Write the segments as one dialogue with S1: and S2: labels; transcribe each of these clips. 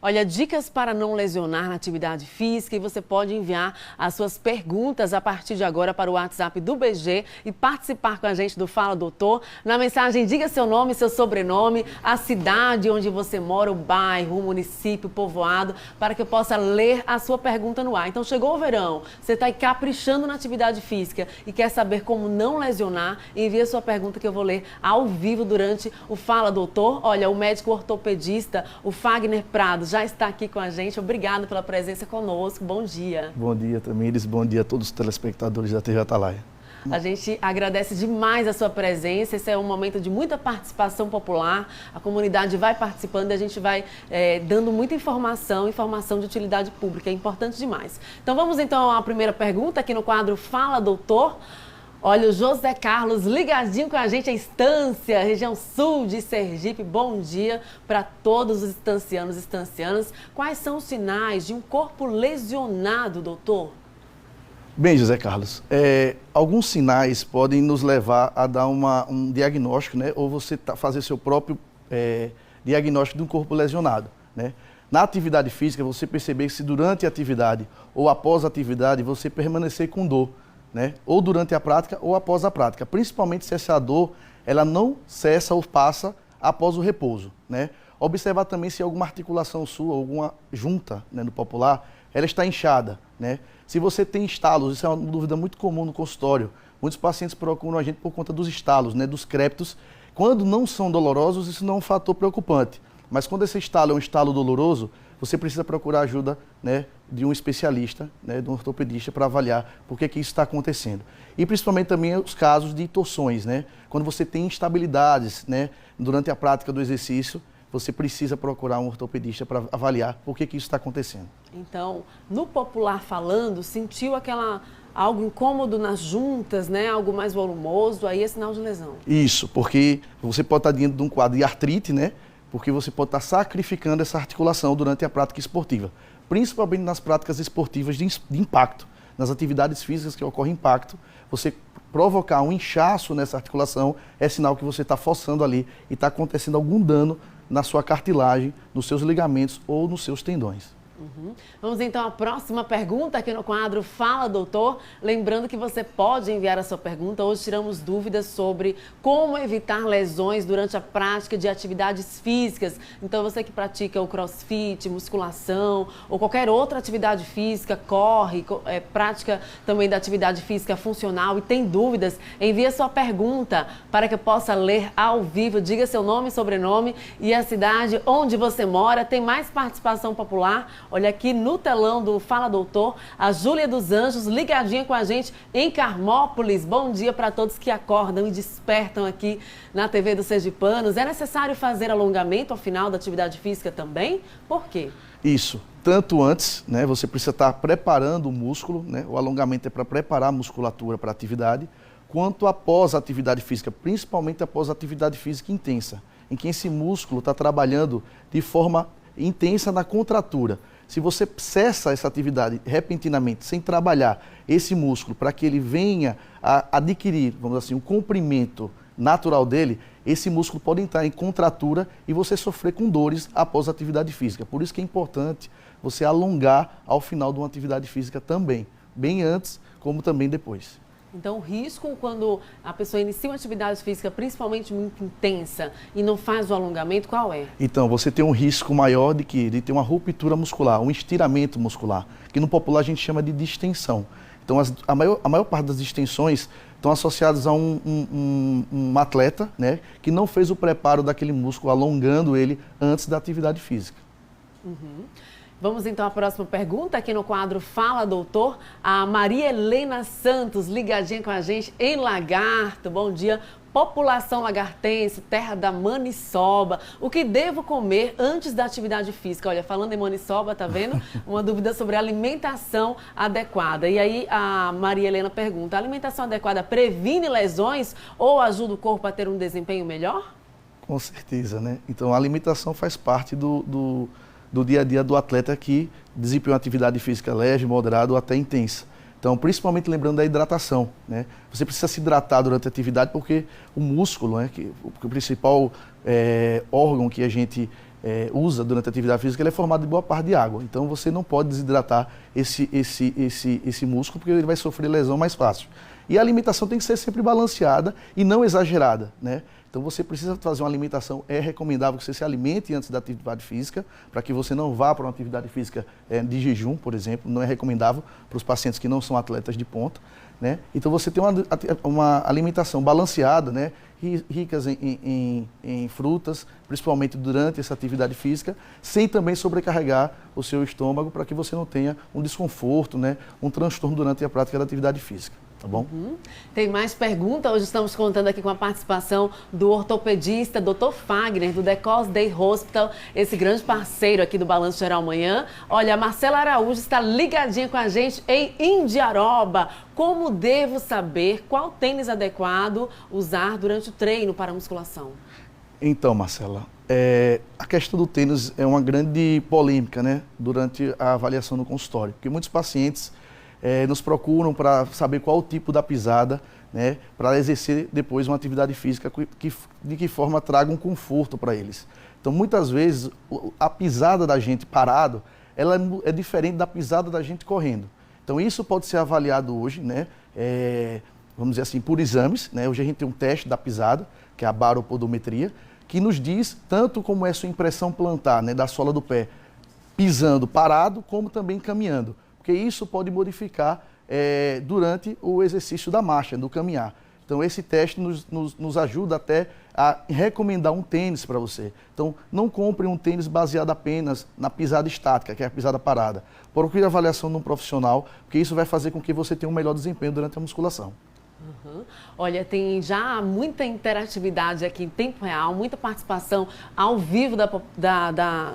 S1: Olha, dicas para não lesionar na atividade física, e você pode enviar as suas perguntas a partir de agora para o WhatsApp do BG e participar com a gente do Fala Doutor. Na mensagem, diga seu nome, seu sobrenome, a cidade onde você mora, o bairro, o município, o povoado, para que eu possa ler a sua pergunta no ar. Então, chegou o verão, você está aí caprichando na atividade física e quer saber como não lesionar, envie a sua pergunta que eu vou ler ao vivo durante o Fala Doutor. Olha, o médico ortopedista, o Fagner Prado, já está aqui com a gente. Obrigada pela presença conosco. Bom dia.
S2: Bom dia, Tamires. Bom dia a todos os telespectadores da TV Atalaia.
S1: A gente agradece demais a sua presença. Esse é um momento de muita participação popular. A comunidade vai participando e a gente vai dando muita informação de utilidade pública. É importante demais. Então vamos então à primeira pergunta aqui no quadro Fala Doutor. Olha, o José Carlos ligadinho com a gente, a Estância, região sul de Sergipe. Bom dia para todos os estancianos e estancianas. Quais são os sinais de um corpo lesionado, doutor?
S2: Bem, José Carlos, alguns sinais podem nos levar a dar um diagnóstico, né? Ou você fazer seu próprio diagnóstico de um corpo lesionado, né? Na atividade física, você perceber que se durante a atividade ou após a atividade você permanecer com dor, né? Ou durante a prática ou após a prática, principalmente se essa dor ela não cessa ou passa após o repouso, né? Observar também se alguma articulação sua, alguma junta, né, no popular, ela está inchada, né? Se você tem estalos, isso é uma dúvida muito comum no consultório. Muitos pacientes procuram a gente por conta dos estalos, né, dos crépitos. Quando não são dolorosos, isso não é um fator preocupante. Mas quando esse estalo é um estalo doloroso, você precisa procurar ajuda, né, de um especialista, né, de um ortopedista, para avaliar por que isso está acontecendo. E principalmente também os casos de torções, né? Quando você tem instabilidades, né, durante a prática do exercício, você precisa procurar um ortopedista para avaliar por que isso está acontecendo.
S1: Então, no popular falando, sentiu algo incômodo nas juntas, né? Algo mais volumoso, aí é sinal de lesão.
S2: Isso, porque você pode estar dentro de um quadro de artrite, né? Porque você pode estar sacrificando essa articulação durante a prática esportiva, principalmente nas práticas esportivas de impacto, nas atividades físicas que ocorre impacto, você provocar um inchaço nessa articulação é sinal que você está forçando ali e está acontecendo algum dano na sua cartilagem, nos seus ligamentos ou nos seus tendões.
S1: Vamos então à próxima pergunta aqui no quadro Fala Doutor. Lembrando que você pode enviar a sua pergunta. Hoje tiramos dúvidas sobre como evitar lesões durante a prática de atividades físicas. Então você que pratica o crossfit, musculação ou qualquer outra atividade física, corre, prática também da atividade física funcional e tem dúvidas, envie a sua pergunta para que eu possa ler ao vivo. Diga seu nome, sobrenome e a cidade onde você mora. Tem mais participação popular. Olha aqui no telão do Fala Doutor, a Júlia dos Anjos ligadinha com a gente em Carmópolis. Bom dia para todos que acordam e despertam aqui na TV dos Sergipanos. É necessário fazer alongamento ao final da atividade física também? Por quê?
S2: Isso. Tanto antes, né, você precisa estar preparando o músculo, né, o alongamento é para preparar a musculatura para a atividade, quanto após a atividade física, principalmente após a atividade física intensa, em que esse músculo está trabalhando de forma intensa na contratura. Se você cessa essa atividade repentinamente, sem trabalhar esse músculo para que ele venha a adquirir, vamos dizer assim, um comprimento natural dele, esse músculo pode entrar em contratura e você sofrer com dores após a atividade física. Por isso que é importante você alongar ao final de uma atividade física também, bem antes como também depois.
S1: Então, o risco quando a pessoa inicia uma atividade física, principalmente muito intensa, e não faz o alongamento, qual é? Então,
S2: você tem um risco maior de ter uma ruptura muscular, um estiramento muscular, que no popular a gente chama de distensão. Então, a maior parte das distensões estão associadas a um atleta, né, que não fez o preparo daquele músculo, alongando ele antes da atividade física.
S1: Vamos então à próxima pergunta aqui no quadro Fala Doutor. A Maria Helena Santos, ligadinha com a gente em Lagarto. Bom dia, população lagartense, terra da maniçoba. O que devo comer antes da atividade física? Olha, falando em maniçoba, tá vendo? Uma dúvida sobre alimentação adequada. E aí a Maria Helena pergunta, a alimentação adequada previne lesões ou ajuda o corpo a ter um desempenho melhor?
S2: Com certeza, né? Então a alimentação faz parte do dia a dia do atleta que desempenha uma atividade física leve, moderada ou até intensa. Então, principalmente lembrando da hidratação, né? Você precisa se hidratar durante a atividade porque o músculo, né, o principal órgão que a gente usa durante a atividade física, ele é formado de boa parte de água. Então você não pode desidratar esse músculo, porque ele vai sofrer lesão mais fácil. E a alimentação tem que ser sempre balanceada e não exagerada, né? Então você precisa fazer uma alimentação, é recomendável que você se alimente antes da atividade física, para que você não vá para uma atividade física de jejum, por exemplo, não é recomendável para os pacientes que não são atletas de ponta, né? Então você tem uma alimentação balanceada, né? Ricas em frutas, principalmente durante essa atividade física, sem também sobrecarregar o seu estômago, para que você não tenha um desconforto, né? Um transtorno durante a prática da atividade física. Tá bom?
S1: Tem mais perguntas? Hoje estamos contando aqui com a participação do ortopedista Dr. Fagner, do The Cause Day Hospital, esse grande parceiro aqui do Balanço Geral Amanhã. Olha, a Marcela Araújo está ligadinha com a gente em Indiaroba. Como devo saber qual tênis adequado usar durante o treino para a musculação?
S2: Então, Marcela, a questão do tênis é uma grande polêmica, né, durante a avaliação no consultório, porque muitos pacientes nos procuram para saber qual o tipo da pisada, né, para exercer depois uma atividade física de que forma traga um conforto para eles. Então, muitas vezes, a pisada da gente parado, ela é diferente da pisada da gente correndo. Então, isso pode ser avaliado hoje, né, vamos dizer assim, por exames, né? Hoje a gente tem um teste da pisada, que é a baropodometria, que nos diz tanto como é sua impressão plantar, né, da sola do pé, pisando parado, como também caminhando. Porque isso pode modificar durante o exercício da marcha, do caminhar. Então esse teste nos ajuda até a recomendar um tênis para você. Então não compre um tênis baseado apenas na pisada estática, que é a pisada parada. Procure a avaliação de um profissional, porque isso vai fazer com que você tenha um melhor desempenho durante a musculação.
S1: Olha, tem já muita interatividade aqui em tempo real, muita participação ao vivo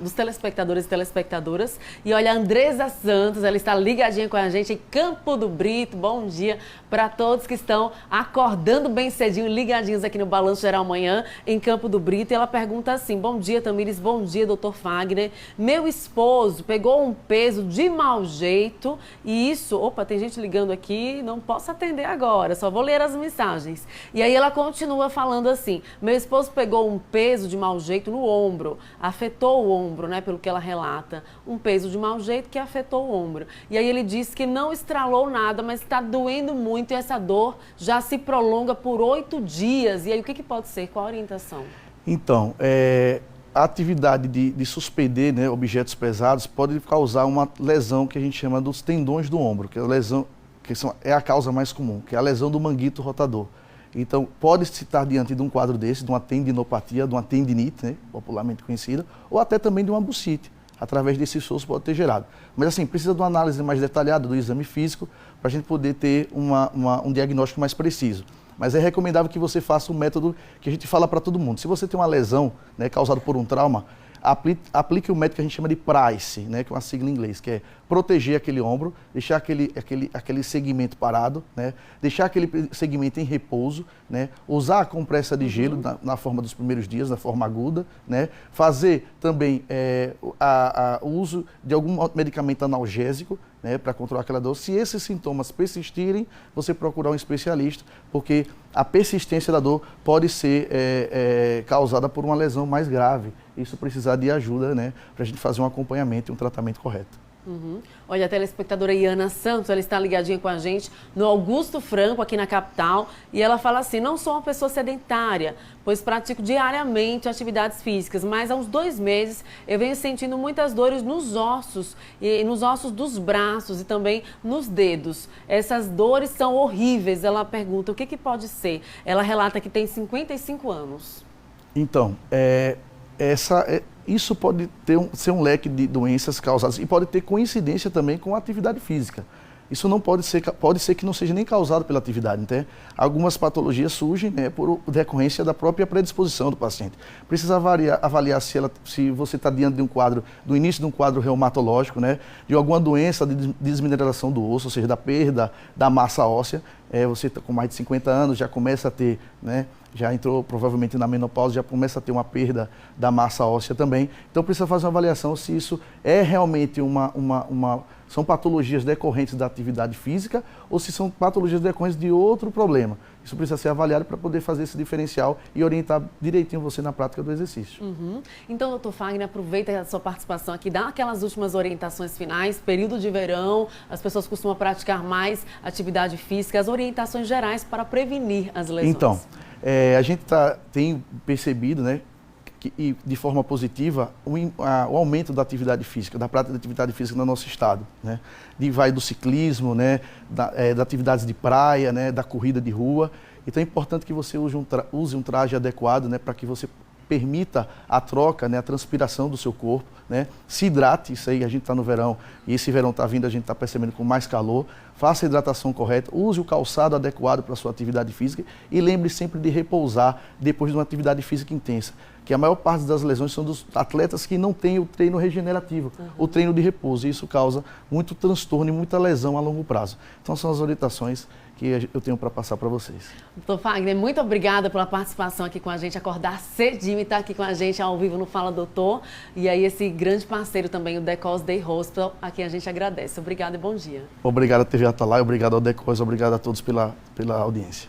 S1: dos telespectadores e telespectadoras. E olha, a Andresa Santos, ela está ligadinha com a gente em Campo do Brito. Bom dia para todos que estão acordando bem cedinho, ligadinhos aqui no Balanço Geral Amanhã, em Campo do Brito. E ela pergunta assim: bom dia, Tamires, bom dia, doutor Fagner. Meu esposo pegou um peso de mau jeito e isso... Opa, tem gente ligando aqui, não posso atender agora, só vou ler as mensagens. E aí ela continua falando assim: meu esposo pegou um peso de mau jeito no ombro, afetou o ombro, né, pelo que ela relata. Um peso de mau jeito que afetou o ombro. E aí ele disse que não estralou nada, mas está doendo muito e essa dor já se prolonga por 8 dias. E aí o que pode ser? Qual a orientação?
S2: Então, a atividade de suspender, né, objetos pesados pode causar uma lesão que a gente chama dos tendões do ombro, que é a lesão é a causa mais comum, que é a lesão do manguito rotador. Então, pode-se estar diante de um quadro desse, de uma tendinopatia, de uma tendinite, né, popularmente conhecida, ou até também de uma bursite, através desse esforço pode ter gerado. Mas assim, precisa de uma análise mais detalhada do exame físico, para a gente poder ter um diagnóstico mais preciso. Mas é recomendável que você faça um método que a gente fala para todo mundo. Se você tem uma lesão, né, causada por um trauma, aplique o método que a gente chama de PRICE, né, que é uma sigla em inglês, que é proteger aquele ombro, deixar aquele segmento parado, né, deixar aquele segmento em repouso, né, usar a compressa de gelo na forma dos primeiros dias, na forma aguda, né, fazer também o uso de algum medicamento analgésico, né, para controlar aquela dor. Se esses sintomas persistirem, você procurar um especialista, porque a persistência da dor pode ser causada por uma lesão mais grave. Isso precisar de ajuda, né, para a gente fazer um acompanhamento e um tratamento correto.
S1: Olha, a telespectadora Iana Santos, ela está ligadinha com a gente no Augusto Franco, aqui na capital, e ela fala assim: não sou uma pessoa sedentária, pois pratico diariamente atividades físicas, mas há uns 2 meses eu venho sentindo muitas dores nos ossos dos braços e também nos dedos. Essas dores são horríveis. Ela pergunta o que pode ser. Ela relata que tem 55 anos.
S2: Então, isso pode ser um leque de doenças causadas e pode ter coincidência também com a atividade física. Isso não pode ser que não seja nem causado pela atividade. Então, algumas patologias surgem, né, por decorrência da própria predisposição do paciente. Precisa avaliar se você está diante de do início de um quadro reumatológico, né, de alguma doença de desmineralização do osso, ou seja, da perda da massa óssea. Você está com mais de 50 anos, já começa a ter, né, já entrou provavelmente na menopausa, já começa a ter uma perda da massa óssea também. Então precisa fazer uma avaliação se isso é realmente são patologias decorrentes da atividade física ou se são patologias decorrentes de outro problema. Isso precisa ser avaliado para poder fazer esse diferencial e orientar direitinho você na prática do exercício.
S1: Então, doutor Fagner, aproveita a sua participação aqui, dá aquelas últimas orientações finais, período de verão, as pessoas costumam praticar mais atividade física, as orientações gerais para prevenir as lesões.
S2: Então, a gente tem percebido, né, e de forma positiva o aumento da atividade física, da prática de atividade física no nosso estado, né? Vai do ciclismo, né? Da atividades de praia, né? Da corrida de rua. Então é importante que você use um traje adequado, né? Para que você permita a troca, né? A transpiração do seu corpo, né? Se hidrate, isso aí, a gente está no verão, e esse verão está vindo, a gente está percebendo com mais calor. Faça a hidratação correta, use o calçado adequado para a sua atividade física e lembre sempre de repousar depois de uma atividade física intensa. Que a maior parte das lesões são dos atletas que não têm o treino regenerativo, o treino de repouso, e isso causa muito transtorno e muita lesão a longo prazo. Então são as orientações que eu tenho para passar para vocês.
S1: Doutor Fagner, muito obrigada pela participação aqui com a gente, acordar cedinho e estar aqui com a gente ao vivo no Fala Doutor. E aí esse grande parceiro também, o Decos Day Hospital, a quem a gente agradece. Obrigada e bom dia.
S2: Obrigado à TV Atalaia, obrigado ao Decos, obrigado a todos pela audiência.